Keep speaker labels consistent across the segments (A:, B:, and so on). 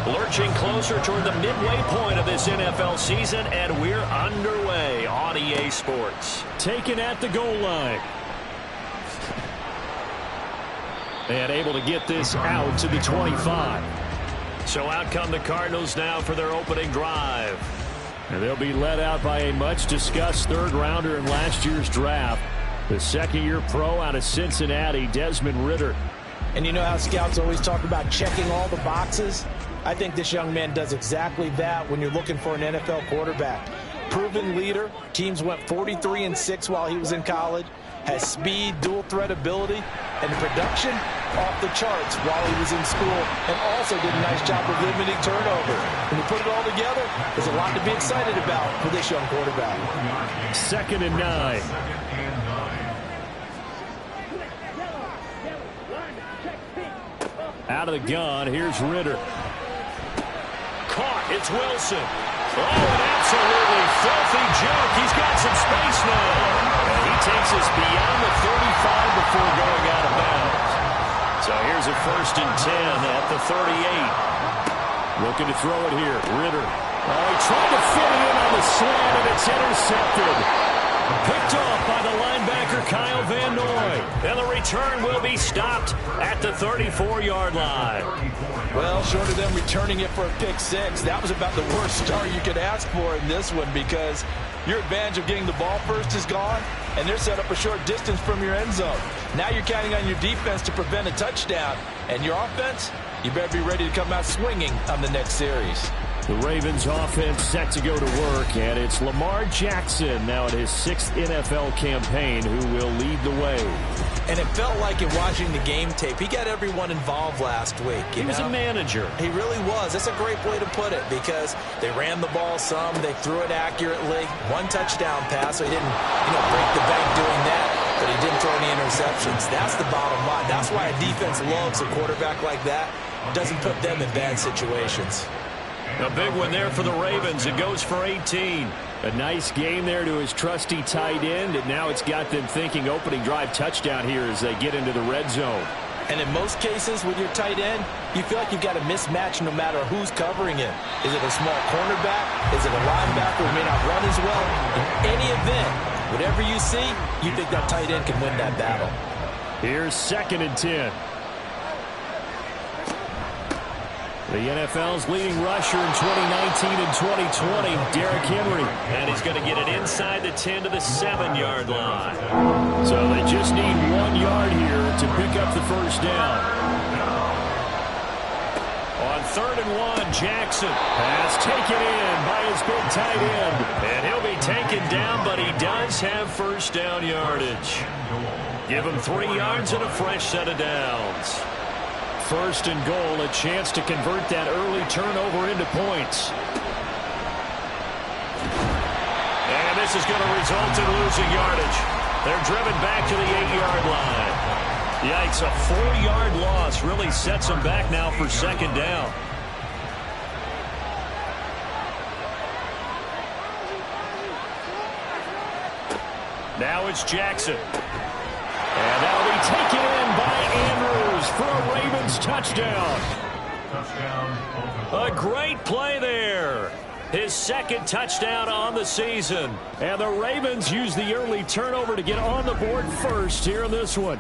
A: Lurching closer toward the midway point of this NFL season, and we're underway on EA Sports.
B: Taken at the goal line. And able to get this out to the 25.
A: So out come the Cardinals now for their opening drive.
B: And they'll be led out by a much-discussed third-rounder in last year's draft. The second-year pro out of Cincinnati, Desmond Ridder.
C: And you know how scouts always talk about checking all the boxes? I think this young man does exactly that when you're looking for an NFL quarterback. Proven leader. Teams went 43-6 while he was in college. Has speed, dual threat ability, and production off the charts while he was in school, and also did a nice job of limiting turnovers. When you put it all together, there's a lot to be excited about for this young quarterback.
B: 2nd and 9. Out of the gun, here's Ridder.
A: Caught, it's Wilson. Oh, an absolutely filthy juke. He's got some space now. And he takes us beyond the 35 before going out of bounds. So here's a 1st and 10 at the 38.
B: Looking to throw it here. Ridder. Oh, he tried to fit it in on the slant, and it's intercepted. Picked off by the linebacker, Kyle Van Noy.
A: And the return will be stopped at the 34-yard line.
C: Well, short of them returning it for a pick 6, that was about the worst start you could ask for in this one, because your advantage of getting the ball first is gone, and they're set up a short distance from your end zone. Now you're counting on your defense to prevent a touchdown, and your offense, you better be ready to come out swinging on the next series.
B: The Ravens offense set to go to work, and it's Lamar Jackson now in his 6th NFL campaign who will lead the way.
C: And it felt like in watching the game tape, he got everyone involved last week.
A: He was a manager.
C: He really was. That's a great way to put it, because they ran the ball some, they threw it accurately. 1 touchdown pass, so he didn't, break the bank doing that, but he didn't throw any interceptions. That's the bottom line. That's why a defense loves a quarterback like that. Doesn't put them in bad situations.
A: A big one there for the Ravens. It goes for 18.
B: A nice game there to his trusty tight end, and now it's got them thinking opening drive touchdown here as they get into the red zone.
C: And in most cases with your tight end, you feel like you've got a mismatch no matter who's covering him. Is it a small cornerback? Is it a linebacker who may not run as well? In any event, whatever you see, you think that tight end can win that battle.
B: Here's 2nd and 10. The NFL's leading rusher in 2019 and 2020, Derrick Henry.
A: And he's going to get it inside the 10 to the 7-yard line.
B: So they just need 1 yard here to pick up the first down.
A: On 3rd and 1, Jackson.
B: Pass taken in by his big tight end.
A: And he'll be taken down, but he does have first down yardage. Give him 3 yards and a fresh set of downs.
B: 1st and goal, a chance to convert that early turnover into points.
A: And this is going to result in losing yardage. They're driven back to the 8-yard line. Yikes, a 4-yard loss really sets them back now for 2nd down. Now it's Jackson.
B: And that'll be taken in by Andrews for a Ravens touchdown.
A: A great play there. His 2nd touchdown on the season.
B: And the Ravens use the early turnover to get on the board first here in this one.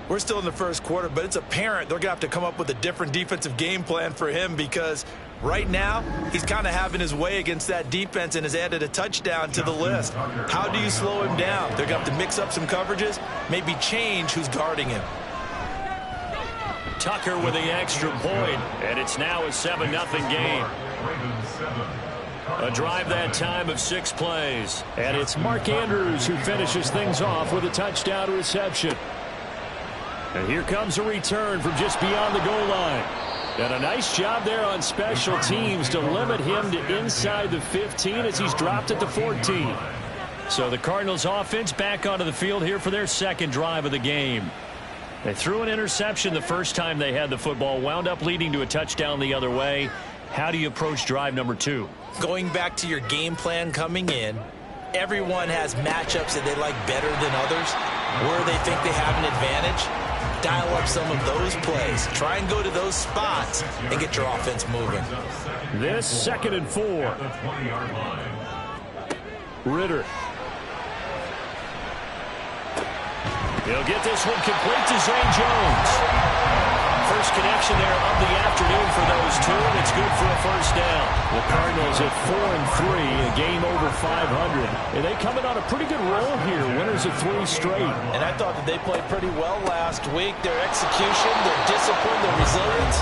C: We're still in the first quarter, but it's apparent they're going to have to come up with a different defensive game plan for him, because right now he's kind of having his way against that defense and has added a touchdown to the list. How do you slow him down? They're going to have to mix up some coverages, maybe change who's guarding him.
A: Tucker with the extra point, and it's now a 7-0 game. A drive that time of 6 plays.
B: And it's Mark Andrews who finishes things off with a touchdown reception. And here comes a return from just beyond the goal line. And a nice job there on special teams to limit him to inside the 15 as he's dropped at the 14. So the Cardinals offense back onto the field here for their 2nd drive of the game. They threw an interception the first time they had the football, wound up leading to a touchdown the other way. How do you approach drive number 2?
C: Going back to your game plan coming in, everyone has matchups that they like better than others, where they think they have an advantage. dial up some of those plays. Try and go to those spots and get your offense moving.
B: This 2nd and 4. Ritter. He'll get this one complete to Zay Jones. First connection there of the afternoon for those two, and it's good for a first down. The Cardinals at 4-3, a game over 500. And they coming on a pretty good roll here, winners of 3 straight.
C: And I thought that they played pretty well last week. Their execution, their discipline, their resilience,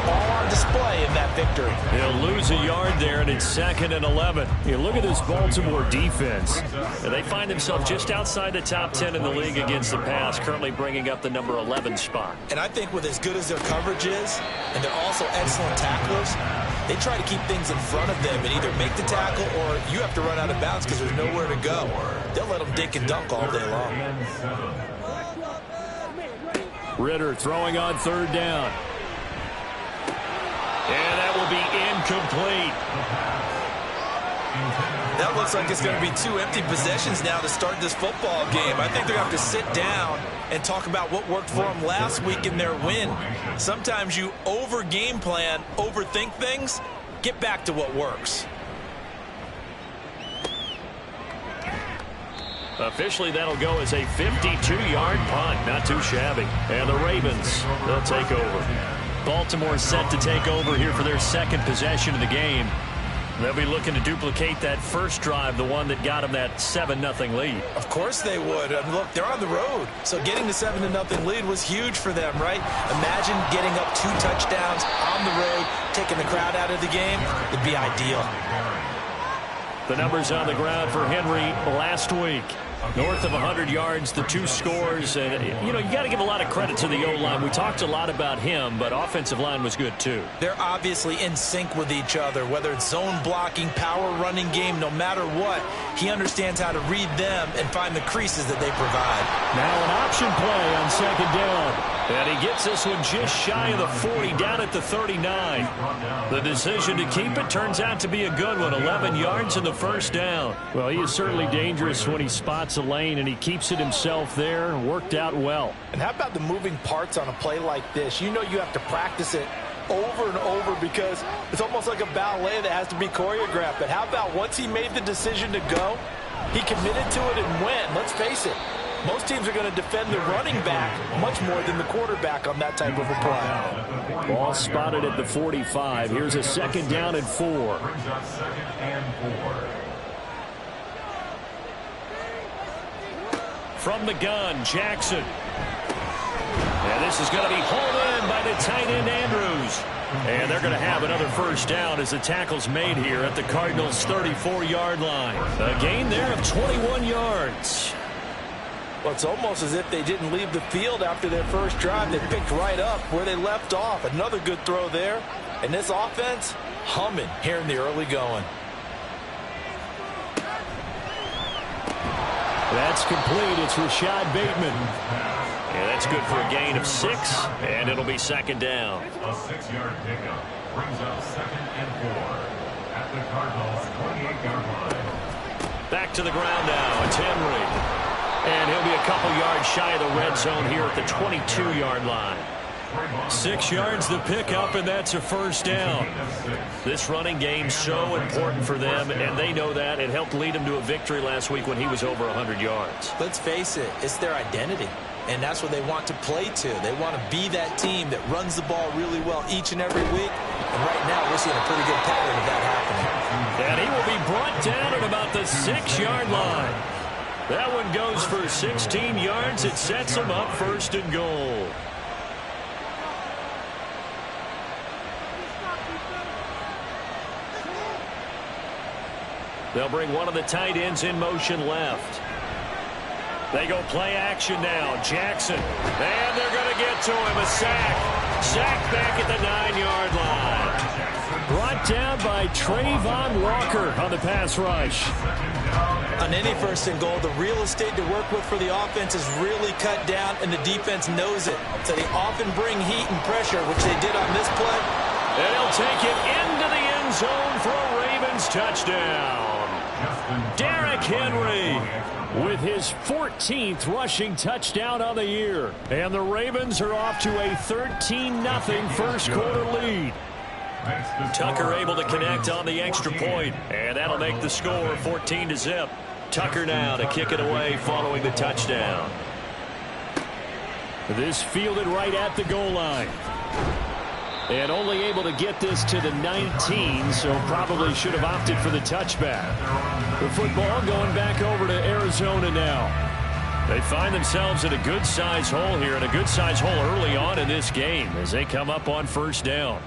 C: all on display in that victory.
B: They'll lose a yard there, and it's 2nd and 11. You look at this Baltimore defense. And they find themselves just outside the top 10 in the league against the pass, currently bringing up the number 11 spot.
C: And I think with as good as their coverage is, and they're also excellent tacklers, they try to keep things in front of them and either make the tackle or you have to run out of bounds because there's nowhere to go. They'll let them dink and dunk all day long.
B: Ritter throwing on 3rd down. And that will be incomplete.
C: That looks like it's going to be 2 empty possessions now to start this football game. I think they're going to have to sit down and talk about what worked for them last week in their win. Sometimes you over-game plan, overthink things. Get back to what works.
B: Officially, that'll go as a 52-yard punt. Not too shabby. And the Ravens, they'll take over. Baltimore set to take over here for their 2nd possession of the game. They'll be looking to duplicate that first drive, the one that got them that 7-0 lead.
C: Of course they would. Look, they're on the road. So getting the 7-0 lead was huge for them, right? Imagine getting up 2 touchdowns on the road, taking the crowd out of the game. It'd be ideal.
B: The numbers on the ground for Henry last week. North of 100 yards, the 2 scores. And, you know, you got to give a lot of credit to the O-line. We talked a lot about him, but offensive line was good, too.
C: They're obviously in sync with each other, whether it's zone blocking, power running game, no matter what. He understands how to read them and find the creases that they provide.
B: Now an option play on 2nd down. And he gets this one just shy of the 40, down at the 39. The decision to keep it turns out to be a good one. 11 yards in the first down. Well, he is certainly dangerous when he spots a lane, and he keeps it himself there. Worked out well.
C: And how about the moving parts on a play like this? You know you have to practice it over and over because it's almost like a ballet that has to be choreographed. But how about once he made the decision to go, he committed to it and went. Let's face it. Most teams are going to defend the running back much more than the quarterback on that type of a play.
B: Ball spotted at the 45. Here's a 2nd down and 4. From the gun, Jackson. And this is going to be hauled in by the tight end, Andrews. And they're going to have another first down as the tackle's made here at the Cardinals' 34-yard line. A gain there of 21 yards.
C: Well, it's almost as if they didn't leave the field after their first drive. They picked right up where they left off. Another good throw there. And this offense, humming here in the early going.
B: That's complete. It's Rashad Bateman. And that's good for a gain of 6, and it'll be 2nd down.
D: A 6-yard pickup brings up 2nd and 4 at the Cardinals' 28-yard line.
B: Back to the ground now. It's Henry. And he'll be a couple yards shy of the red zone here at the 22-yard line. 6 yards the pickup, and that's a first down. This running game so important for them, and they know that. It helped lead them to a victory last week when he was over 100 yards.
C: Let's face it, it's their identity, and that's what they want to play to. They want to be that team that runs the ball really well each and every week, and right now we're seeing a pretty good pattern of that happening.
B: And he will be brought down at about the 6-yard line. That one goes for 16 yards. It sets them up 1st and goal. They'll bring one of the tight ends in motion left. They go play action now. Jackson. And they're going to get to him. A sack. Sack back at the 9-yard line. Brought down by Trayvon Walker on the pass rush.
C: On any 1st and goal, the real estate to work with for the offense is really cut down, and the defense knows it. So they often bring heat and pressure, which they did on this play.
B: And he'll take it into the end zone for a Ravens touchdown. Derrick Henry with his 14th rushing touchdown on the year. And the Ravens are off to a 13-0 first quarter lead.
A: Tucker able to connect on the extra point, and that'll make the score 14-0. Tucker now to kick it away following the touchdown.
B: This fielded right at the goal line. And only able to get this to the 19, so probably should have opted for the touchback. The football going back over to Arizona now.
A: They find themselves in a good-sized hole here, and a good-sized hole early on in this game as they come up on first down.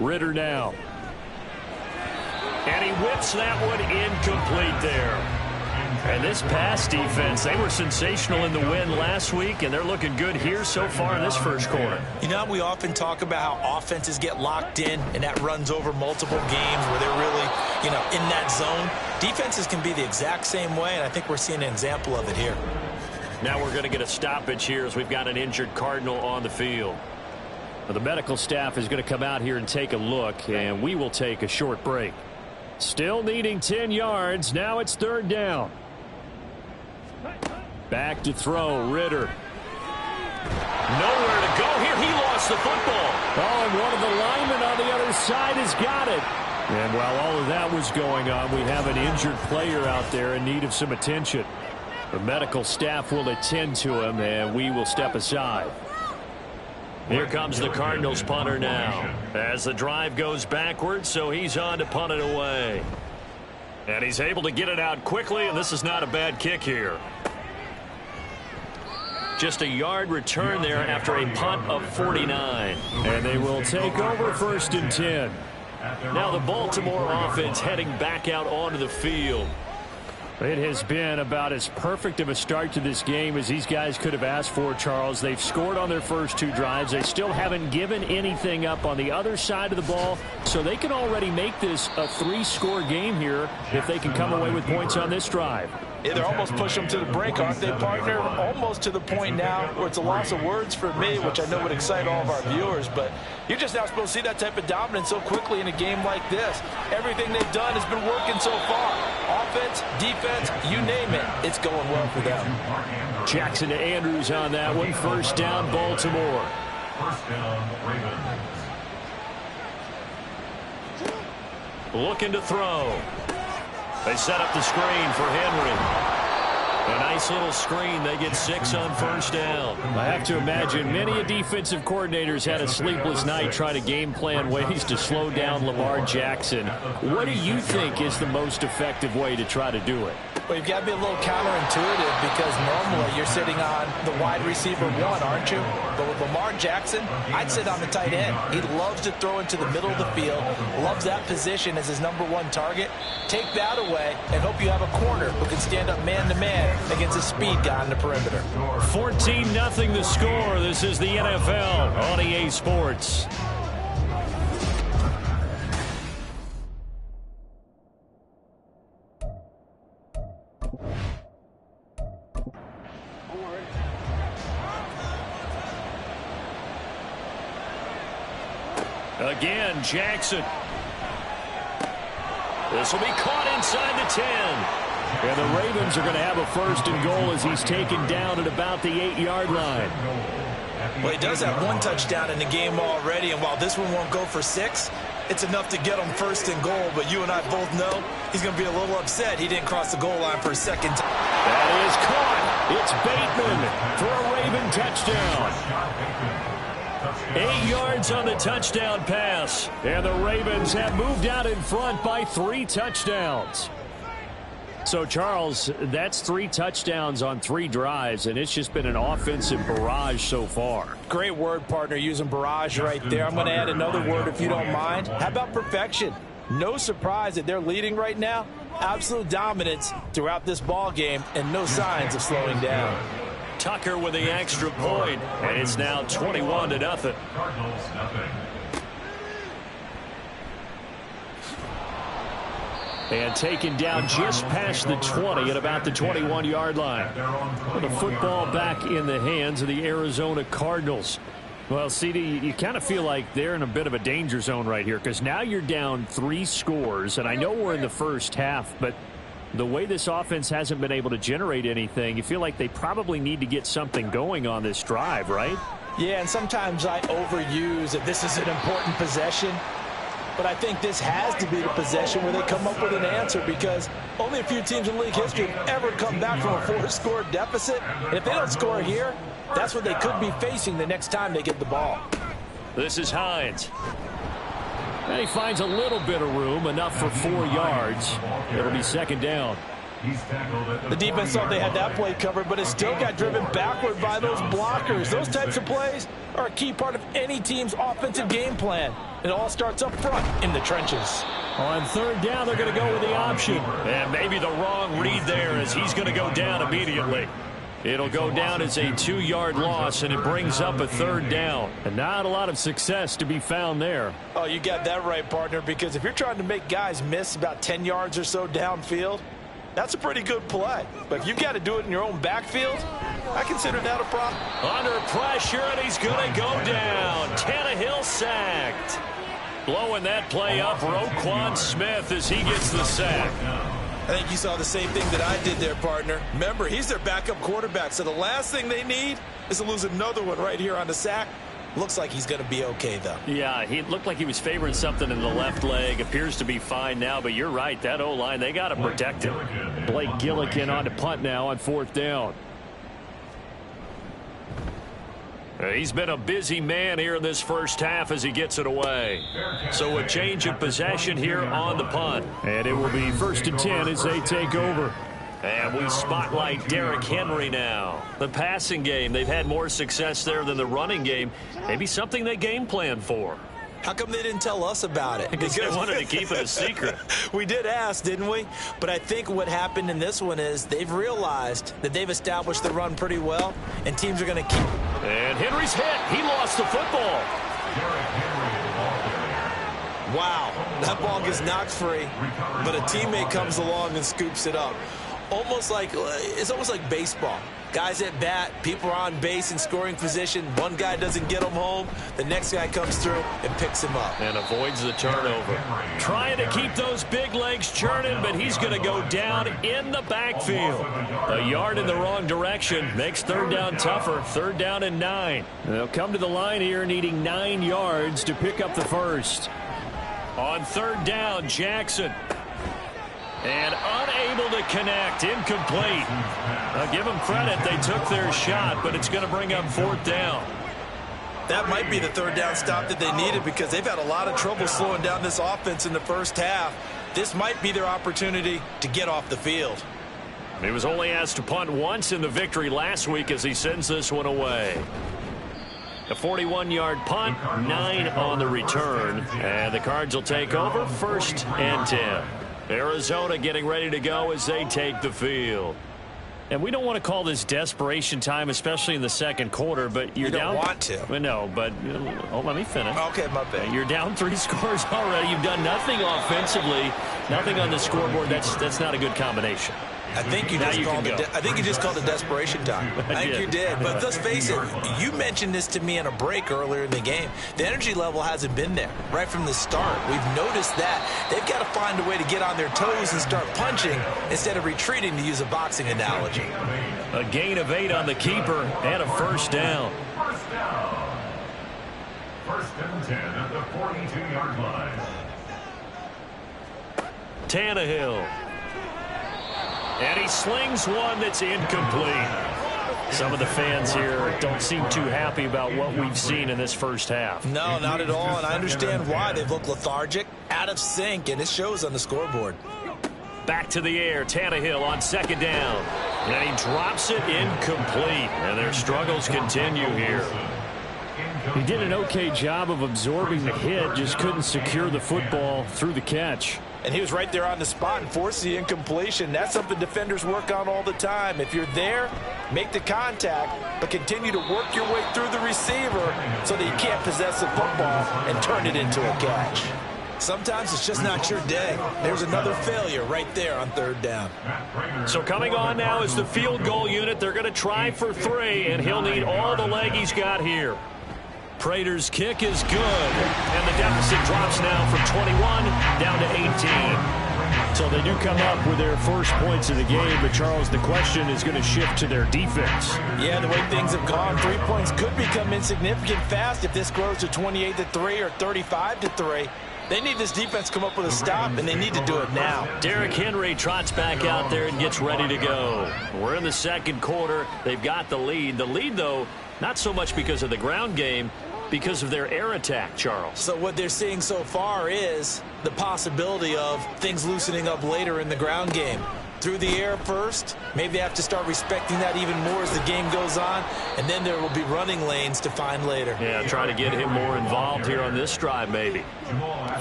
B: Ritter now.
A: And he whips that one incomplete there. And this pass defense, they were sensational in the win last week, and they're looking good here so far in this first quarter.
C: You know, we often talk about how offenses get locked in, and that runs over multiple games where they're really, in that zone. Defenses can be the exact same way, and I think we're seeing an example of it here.
A: Now we're going to get a stoppage here as we've got an injured Cardinal on the field.
B: Well, the medical staff is going to come out here and take a look, and we will take a short break. Still needing 10 yards. Now it's third down. Back to throw, Ritter.
A: Nowhere to go here. He lost the football.
B: Oh, and one of the linemen on the other side has got it. And while all of that was going on, we have an injured player out there in need of some attention. The medical staff will attend to him, and we will step aside.
A: Here comes the Cardinals punter now as the drive goes backwards, so he's on to punt it away. And he's able to get it out quickly, and this is not a bad kick here. Just a yard return there after a punt of 49.
B: And they will take over first and 10.
A: Now the Baltimore offense heading back out onto the field.
B: It has been about as perfect of a start to this game as these guys could have asked for, Charles. They've scored on their first two drives. They still haven't given anything up on the other side of the ball, so they can already make this a 3-score game here if they can come away with points on this drive.
C: Yeah, they're almost pushing them to the brink, aren't they, partner? Almost to the point now where it's a loss of words for me, which I know would excite all of our viewers, but you're just not supposed to see that type of dominance so quickly in a game like this. Everything they've done has been working so far. Offense, defense, you name it, it's going well for them.
B: Jackson to Andrews on that one. First down, Baltimore.
D: First down, Ravens.
A: Looking to throw. They set up the screen for Henry. A nice little screen. They get 6 on first down.
B: I have to imagine many defensive coordinators had a sleepless night trying to game plan ways to slow down Lamar Jackson. What do you think is the most effective way to try to do it?
C: Well, you've got to be a little counterintuitive because normally you're sitting on the wide receiver one, aren't you? But with Lamar Jackson, I'd sit on the tight end. He loves to throw into the middle of the field, loves that position as his #1 target. Take that away and hope you have a corner who can stand up man-to-man against a speed guy on the perimeter.
B: 14-0 the score. This is the NFL on EA Sports.
A: Again, Jackson. This will be caught inside the 10.
B: And the Ravens are going to have a first and goal as he's taken down at about the 8-yard line.
C: Well, he does have 1 touchdown in the game already, and while this one won't go for 6, it's enough to get him first and goal. But you and I both know he's going to be a little upset he didn't cross the goal line for a second time.
B: That is caught. It's Bateman for a Raven touchdown.
A: 8 yards on the touchdown pass.
B: And the Ravens have moved out in front by 3 touchdowns. So, Charles, that's 3 touchdowns on 3 drives, and it's just been an offensive barrage so far.
C: Great word, partner, using barrage right there. I'm going to add another word if you don't mind. How about perfection? No surprise that they're leading right now. Absolute dominance throughout this ball game and no signs of slowing down.
A: Tucker with the extra point, and it's now 21-0.
D: Cardinals, nothing.
B: And taken down just past the 20 at about the 21-yard line. With the football back in the hands of the Arizona Cardinals. Well, CD, you kind of feel like they're in a bit of a danger zone right here because now you're down 3 scores, and I know we're in the first half, but the way this offense hasn't been able to generate anything, you feel like they probably need to get something going on this drive, right?
C: Yeah, and sometimes I overuse that this is an important possession, but I think this has to be the possession where they come up with an answer because only a few teams in league history have ever come back from a 4-score deficit, and if they don't score here, that's what they could be facing the next time they get the ball.
B: This is Hines. And he finds a little bit of room, enough for 4 yards. It'll be second down.
C: The defense thought they had that play covered, but it still got driven backward by those blockers. Those types of plays are a key part of any team's offensive game plan. It all starts up front in the trenches.
B: On third down, they're going to go with the option. And maybe the wrong read there as he's going to go down immediately. It'll go down as a 2-yard loss, and it brings up a third down. And not a lot of success to be found there.
C: Oh, you got that right, partner, because if you're trying to make guys miss about 10 yards or so downfield, that's a pretty good play. But if you've got to do it in your own backfield, I consider that a problem.
B: Under pressure, and he's going to go down. Tannehill sacked. Blowing that play up, Roquan Smith as he gets the sack.
C: I think you saw the same thing that I did there, partner. Remember, he's their backup quarterback, so the last thing they need is to lose another one right here on the sack. Looks like he's going to be okay, though.
B: Yeah, he looked like he was favoring something in the left leg. Appears to be fine now, but you're right. That O-line, they got to protect him. Blake Gillikin on to punt now on fourth down. He's been a busy man here in this first half as he gets it away. So a change of possession here on the punt. And it will be 1st and 10 as they take over. And we spotlight Derrick Henry now. The passing game, they've had more success there than the running game. Maybe something they game plan for.
C: How come they didn't tell us about it?
B: Because they wanted to keep it a secret.
C: We did ask, didn't we? But I think what happened in this one is they've realized that they've established the run pretty well, and teams are going to keep.
B: And Henry's hit. He lost the football.
C: Wow, that ball gets knocked free, but a teammate comes along and scoops it up. It's almost like baseball. Guys at bat, people are on base in scoring position. One guy doesn't get him home. The next guy comes through and picks him up.
B: And avoids the turnover. Trying to keep those big legs churning, but he's going to go down in the backfield. A yard in the wrong direction makes third down tougher. 3rd down and 9. They'll come to the line here needing 9 yards to pick up the first. On 3rd down, Jackson. And unable to connect. Incomplete. I'll give them credit. They took their shot, but it's going to bring up 4th down.
C: That might be the 3rd down stop that they needed because they've had a lot of trouble slowing down this offense in the first half. This might be their opportunity to get off the field.
B: He was only asked to punt once in the victory last week as he sends this one away. A 41-yard punt, 9 on the return. And the Cards will take over 1st and 10. Arizona getting ready to go as they take the field. And we don't want to call this desperation time, especially in the second quarter, but you're down.
C: You don't want to.
B: Well, no, but let me finish.
C: Okay, my bad.
B: You're down 3 scores already. You've done nothing offensively, nothing on the scoreboard. That's not a good combination.
C: I think you just called it desperation time. I think you did. But let's face it, you mentioned this to me in a break earlier in the game. The energy level hasn't been there right from the start. We've noticed that. They've got to find a way to get on their toes and start punching instead of retreating, to use a boxing analogy.
B: A gain of 8 on the keeper and a 1st down.
D: 1st and 10 at the 42-yard line.
B: Tannehill. And he slings one that's incomplete. Some of the fans here don't seem too happy about what we've seen in this first half.
C: No, not at all, and I understand why. They've looked lethargic, out of sync, and it shows on the scoreboard.
B: Back to the air, Tannehill on 2nd down. And he drops it incomplete, and their struggles continue here. He did an okay job of absorbing the hit, just couldn't secure the football through the catch.
C: And he was right there on the spot and forced the incompletion. That's something defenders work on all the time. If you're there, make the contact, but continue to work your way through the receiver so that you can't possess the football and turn it into a catch. Sometimes it's just not your day. There's another failure right there on 3rd down.
B: So coming on now is the field goal unit. They're going to try for 3, and he'll need all the leg he's got here. Prater's kick is good. And the deficit drops now from 21 down to 18. So they do come up with their first points of the game, but Charles, the question is going to shift to their defense.
C: Yeah, the way things have gone, 3 points could become insignificant fast if this grows to 28-3 or 35-3. They need this defense to come up with a stop, and they need to do it now.
B: Derrick Henry trots back out there and gets ready to go. We're in the second quarter. They've got the lead. The lead, though, not so much because of the ground game, because of their air attack, Charles.
C: So what they're seeing so far is the possibility of things loosening up later in the ground game. Through the air first, maybe they have to start respecting that even more as the game goes on, and then there will be running lanes to find later.
B: Yeah, try to get him more involved here on this drive, maybe.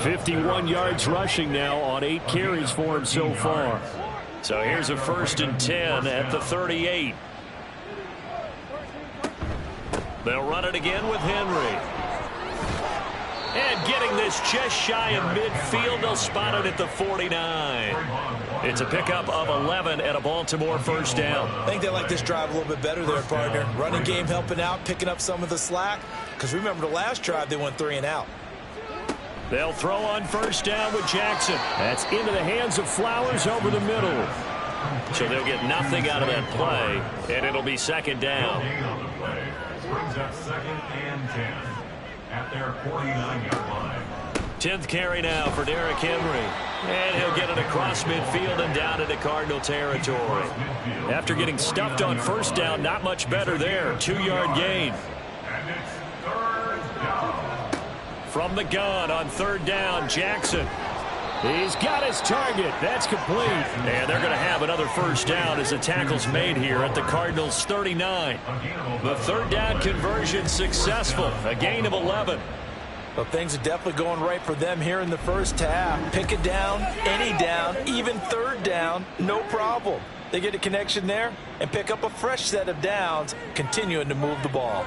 B: 51 yards rushing now on 8 carries for him so far. So here's a 1st and 10 at the 38. They'll run it again with Henry. And getting this just shy of midfield, they'll spot it at the 49. It's a pickup of 11 and a Baltimore first down.
C: I think they like this drive a little bit better there, partner. Running game helping out, picking up some of the slack. Because remember the last drive, they went 3 and out.
B: They'll throw on first down with Jackson. That's into the hands of Flowers over the middle. So they'll get nothing out of that play, and it'll be second down.
D: Brings up 2nd and 10 at their 49-yard line.
B: 10th carry now for Derrick Henry. And he'll get it across midfield and down into Cardinal territory. After getting stuffed on first down, not much better there. 2-yard gain.
D: And it's 3rd down.
B: From the gun on 3rd down, Jackson. He's got his target. That's complete. And they're going to have another first down as the tackle's made here at the Cardinals' 39. The 3rd down conversion successful. A gain of 11.
C: Well, things are definitely going right for them here in the first half. Pick it down, any down, even 3rd down, no problem. They get a connection there and pick up a fresh set of downs, continuing to move the ball.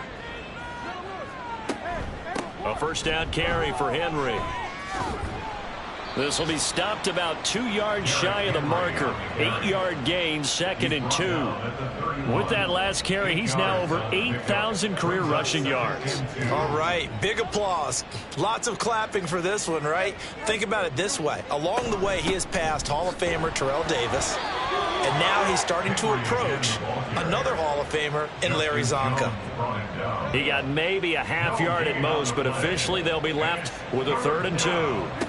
B: A first down carry for Henry. This will be stopped about 2 yards shy of the marker. 8-yard gain, 2nd and 2. With that last carry, he's now over 8,000 career rushing yards.
C: All right, big applause. Lots of clapping for this one, right? Think about it this way. Along the way, he has passed Hall of Famer Terrell Davis, and now he's starting to approach another Hall of Famer in Larry Zonka.
B: He got maybe a half yard at most, but officially they'll be left with a 3rd and 2.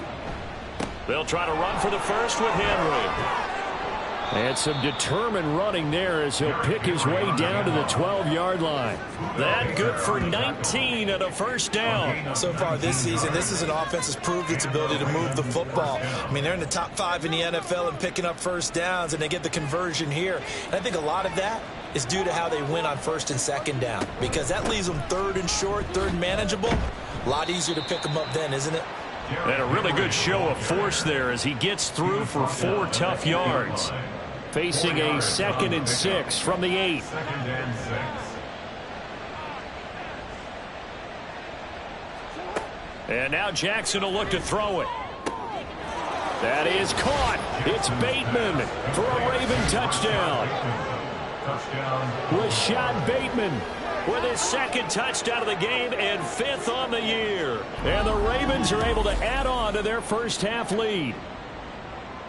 B: They'll try to run for the first with Henry. And some determined running there as he'll pick his way down to the 12-yard line. That good for 19 and a first down.
C: So far this season, this is an offense that's proved its ability to move the football. I mean, they're in the top 5 in the NFL and picking up first downs, and they get the conversion here. And I think a lot of that is due to how they win on 1st and 2nd down, because that leaves them 3rd and short, 3rd manageable. A lot easier to pick them up then, isn't it?
B: And a really good show of force there as he gets through for 4 tough yards. Facing a 2nd and 6 from the 8.
D: 2nd and 6.
B: And now Jackson will look to throw it. That is caught. It's Bateman for a Raven touchdown. Rashad Bateman with his 2nd touchdown of the game and 5th on the year. And the Ravens are able to add on to their first half lead.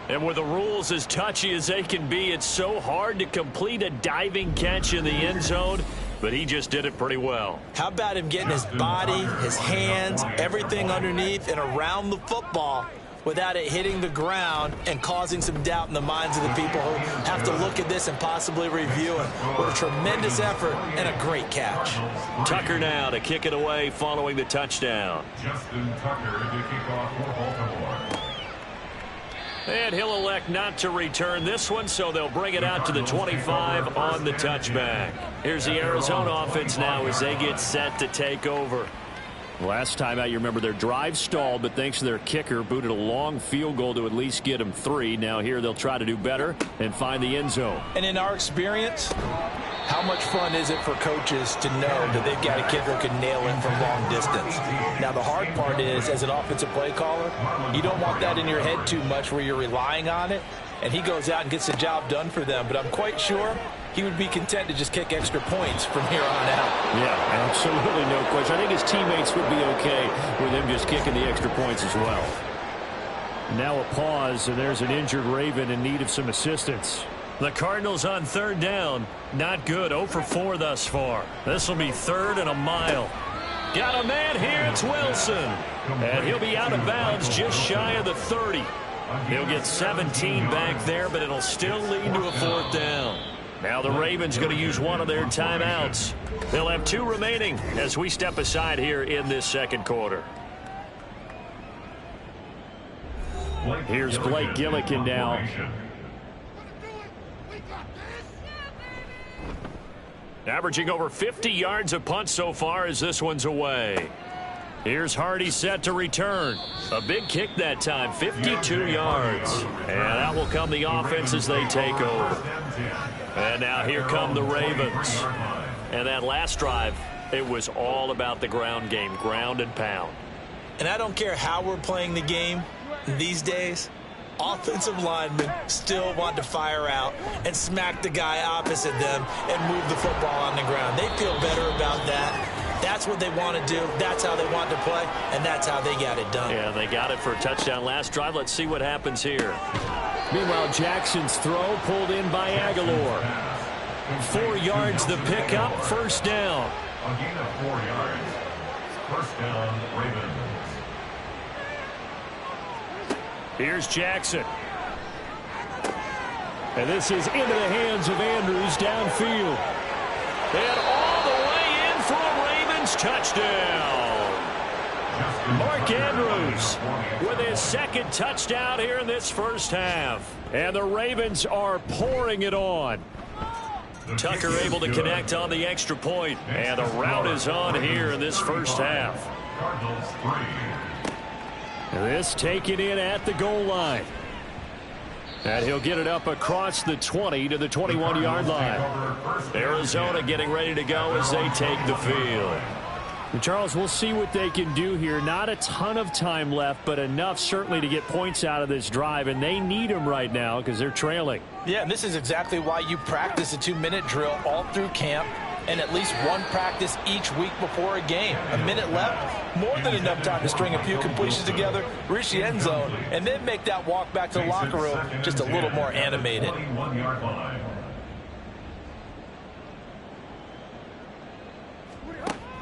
B: And with the rules as touchy as they can be, it's so hard to complete a diving catch in the end zone, but he just did it pretty well.
C: How about him getting his body, his hands, everything underneath and around the football without it hitting the ground and causing some doubt in the minds of the people who have to look at this and possibly review it. What a tremendous effort and a great catch.
B: Tucker now to kick it away following the touchdown.
D: Justin Tucker to kick off for Baltimore.
B: And he'll elect not to return this one, so they'll bring it out to the 25 on the touchback. Here's the Arizona offense now as they get set to take over. Last time out, you remember their drive stalled, but thanks to their kicker, booted a long field goal to at least get them 3. Now here they'll try to do better and find the end zone.
C: And in our experience, how much fun is it for coaches to know that they've got a kicker who can nail it from long distance? Now the hard part is, as an offensive play caller, you don't want that in your head too much where you're relying on it, and he goes out and gets the job done for them. But I'm quite sure he would be content to just kick extra points from here on out.
B: Yeah, absolutely no question. I think his teammates would be okay with him just kicking the extra points as well. Now a pause, and there's an injured Raven in need of some assistance. The Cardinals on third down. Not good. 0 for 4 thus far. This will be 3rd and a mile. Got a man here. It's Wilson. And he'll be out of bounds just shy of the 30. He'll get 17 back there, but it'll still lead to a 4th down. Now the Ravens going to use one of their timeouts. They'll have 2 remaining as we step aside here in this second quarter. Here's Blake Gillikin now. Averaging over 50 yards a punt so far as this one's away. Here's Hardy set to return. A big kick that time, 52 yards. And out will come the offense as they take over. And now here come the Ravens. And that last drive, it was all about the ground game, ground and pound.
C: And I don't care how we're playing the game these days, offensive linemen still want to fire out and smack the guy opposite them and move the football on the ground. They feel better about that. That's what they want to do. That's how they want to play, and that's how they got it done.
B: Yeah, they got it for a touchdown last drive. Let's see what happens here. Meanwhile, Jackson's throw pulled in by Aguilar. 4 yards the pickup, 1st down.
D: A gain of 4 yards. 1st down, Ravens.
B: Here's Jackson. And this is into the hands of Andrews downfield. And all the way in for a Ravens touchdown. Mark Andrews with his 2nd touchdown here in this first half. And the Ravens are pouring it on. Tucker able to connect on the extra point. And the route is on here in this first half.
D: Cardinals 3.
B: This taken in at the goal line. And he'll get it up across the 20 to the 21-yard line. Arizona getting ready to go as they take the field. And Charles, we'll see what they can do here. Not a ton of time left, but enough certainly to get points out of this drive. And they need them right now because they're trailing.
C: Yeah, and this is exactly why you practice a 2-minute drill all through camp and at least one practice each week before a game. A minute left, more than enough time to string a few completions together, reach the end zone, and then make that walk back to the locker room just a little more animated.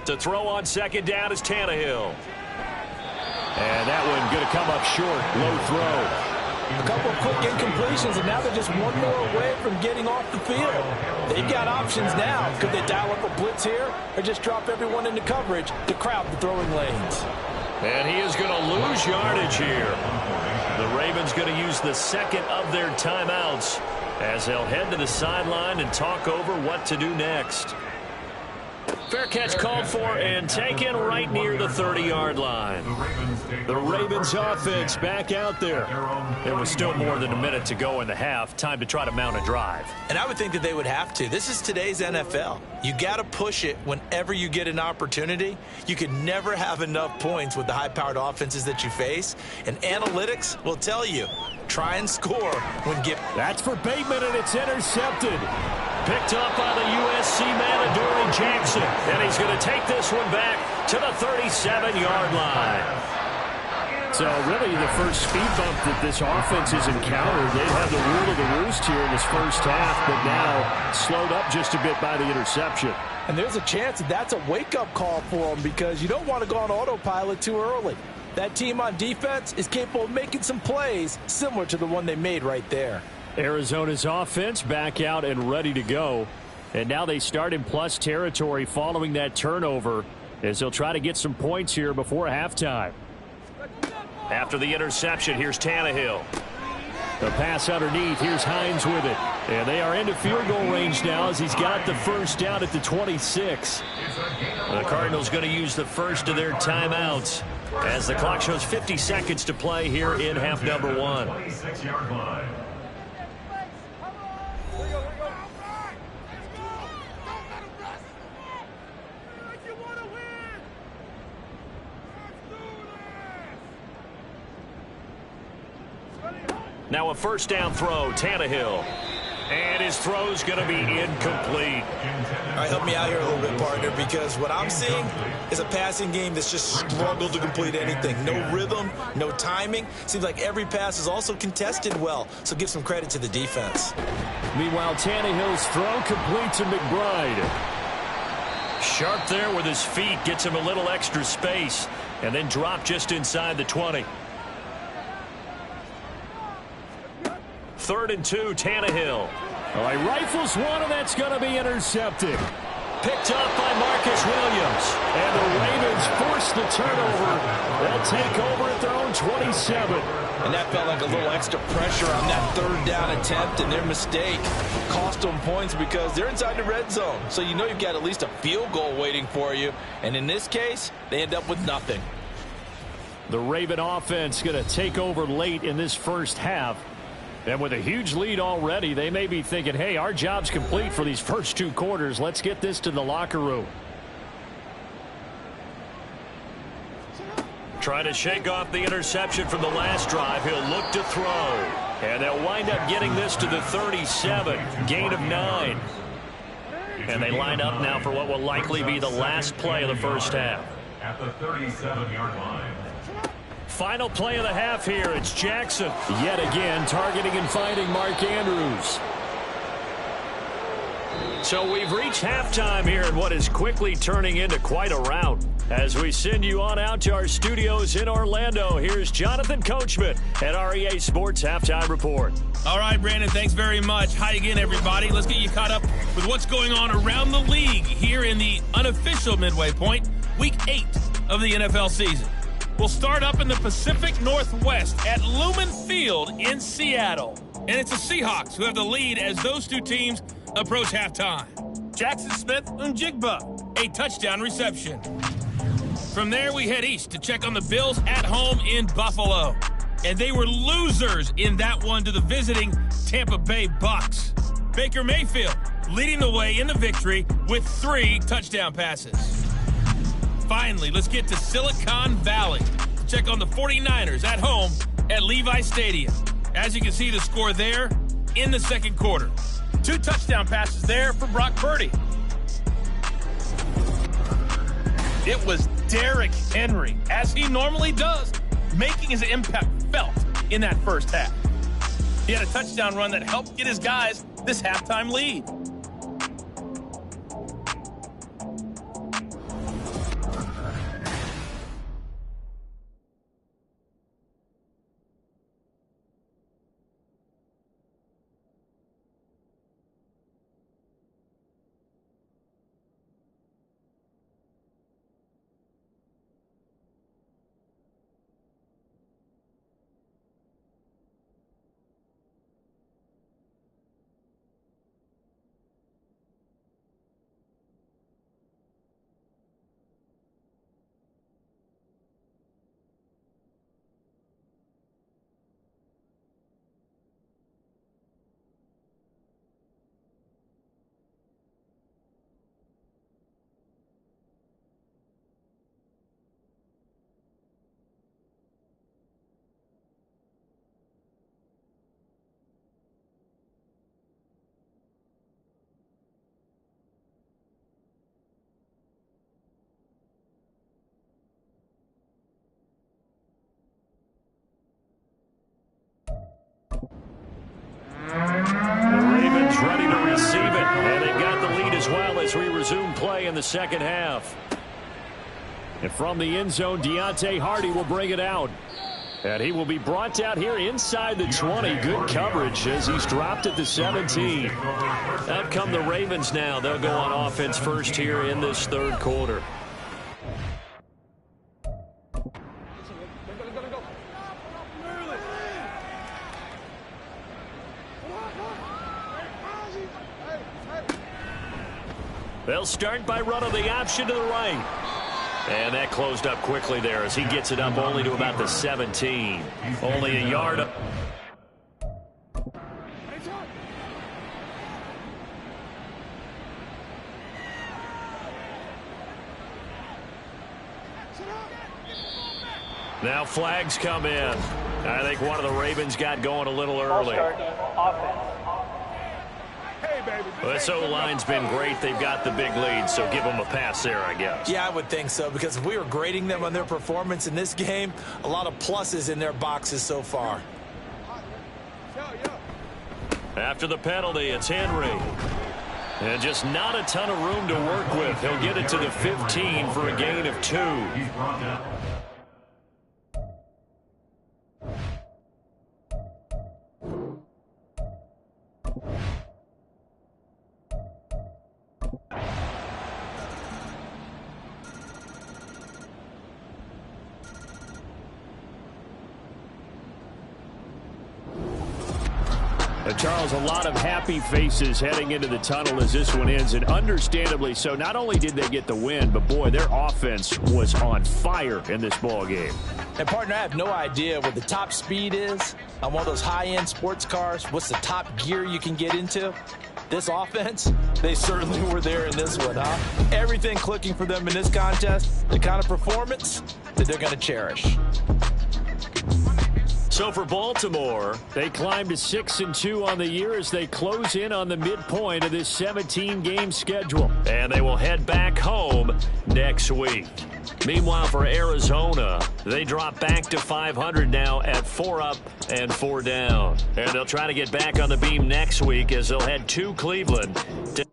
B: To throw on 2nd down is Tannehill. And that one going to come up short. Low throw.
C: A couple of quick incompletions, and now they're just one more away from getting off the field. They've got options now. Could they dial up a blitz here or just drop everyone into coverage to crowd the throwing lanes?
B: And he is going to lose yardage here. The Ravens going to use the 2nd of their timeouts as they'll head to the sideline and talk over what to do next. Fair catch called for and taken right near the 30-yard line. The Ravens offense back out there. There was still more than a minute to go in the half. Time to try to mount a drive.
C: And I would think that they would have to. This is today's NFL. You got to push it whenever you get an opportunity. You can never have enough points with the high-powered offenses that you face. And analytics will tell you, try and score when given.
B: That's for Bateman, and it's intercepted. Picked up by the USC man, Adoree Jackson. And he's going to take this one back to the 37-yard line. So really the first speed bump that this offense has encountered. They'd have the rule of the roost here in this first half, but now slowed up just a bit by the interception.
C: And there's a chance that that's a wake-up call for them because you don't want to go on autopilot too early. That team on defense is capable of making some plays similar to the one they made right there.
B: Arizona's offense back out and ready to go. And now they start in plus territory following that turnover as they'll try to get some points here before halftime. After the interception, here's Tannehill. The pass underneath. Here's Hines with it. And they are into field goal range now as he's got the 1st down at the 26. The Cardinals going to use the 1st of their timeouts as the clock shows 50 seconds to play here in half number 1.
D: 26-yard line.
B: Now a 1st down throw, Tannehill. And his throw's going to be incomplete.
C: All right, help me out here a little bit, partner, because what I'm seeing is a passing game that's just struggled to complete anything. No rhythm, no timing. Seems like every pass is also contested well, so give some credit to the defense.
B: Meanwhile, Tannehill's throw complete to McBride. Sharp there with his feet, gets him a little extra space, and then dropped just inside the 20. 3rd and 2, Tannehill. All right, rifles one, and that's going to be intercepted. Picked up by Marcus Williams. And the Ravens force the turnover. They'll take over at their own 27.
C: And that felt like a little extra pressure on that 3rd down attempt, and their mistake cost them points because they're inside the red zone. So you know you've got at least a field goal waiting for you. And in this case, they end up with nothing.
B: The Raven offense going to take over late in this first half. And with a huge lead already, they may be thinking, hey, our job's complete for these first 2 quarters. Let's get this to the locker room. Trying to shake off the interception from the last drive. He'll look to throw. And they'll wind up getting this to the 37. Gain of 9. And they line up now for what will likely be the last play of the first half.
D: At the 37-yard line.
B: Final play of the half here. It's Jackson yet again targeting and finding Mark Andrews. So we've reached halftime here in what is quickly turning into quite a rout. As we send you on out to our studios in Orlando, here's Jonathan Coachman at REA Sports Halftime Report.
E: All right, Brandon, thanks very much. Hi again, everybody. Let's get you caught up with what's going on around the league here in the unofficial midway point, Week 8 of the NFL season. We'll start up in the Pacific Northwest at Lumen Field in Seattle. And it's the Seahawks who have the lead as those 2 teams approach halftime. Jackson Smith-Njigba, a touchdown reception. From there, we head east to check on the Bills at home in Buffalo. And they were losers in that one to the visiting Tampa Bay Bucks. Baker Mayfield leading the way in the victory with 3 touchdown passes. Finally, let's get to Silicon Valley to check on the 49ers at home at Levi Stadium. As you can see, the score there in the second quarter. 2 touchdown passes there for Brock Purdy. It was Derrick Henry, as he normally does, making his impact felt in that first half. He had a touchdown run that helped get his guys this halftime lead.
B: Ready to receive it, and they've got the lead as well as we resume play in the second half. And from the end zone, Deontay Hardy will bring it out. And he will be brought down here inside the 20. Good coverage as he's dropped at the 17. Out come the Ravens now. They'll go on offense first here in this third quarter. They'll start by running the option to the right. And that closed up quickly there as he gets it up only to about the 17. Only a yard up. Now flags come in. I think one of the Ravens got going a little early. Well, this O-line's been great. They've got the big lead, so give them a pass there, I guess.
C: Yeah, I would think so, because if we were grading them on their performance in this game, a lot of pluses in their boxes so far.
B: After the penalty, it's Henry. And just not a ton of room to work with. He'll get it to the 15 for a gain of 2.
D: He's brought down.
B: Charles, a lot of happy faces heading into the tunnel as this one ends, and understandably so. Not only did they get the win, but boy, their offense was on fire in this ball game.
C: And partner, I have no idea what the top speed is on one of those high-end sports cars. What's the top gear you can get into? This offense, they certainly were there in this one, huh? Everything clicking for them in this contest, the kind of performance that they're going to cherish.
B: So for Baltimore, they climb to 6-2 on the year as they close in on the midpoint of this 17-game schedule. And they will head back home next week. Meanwhile, for Arizona, they drop back to 500 now at 4 up and 4 down. And they'll try to get back on the beam next week as they'll head to Cleveland to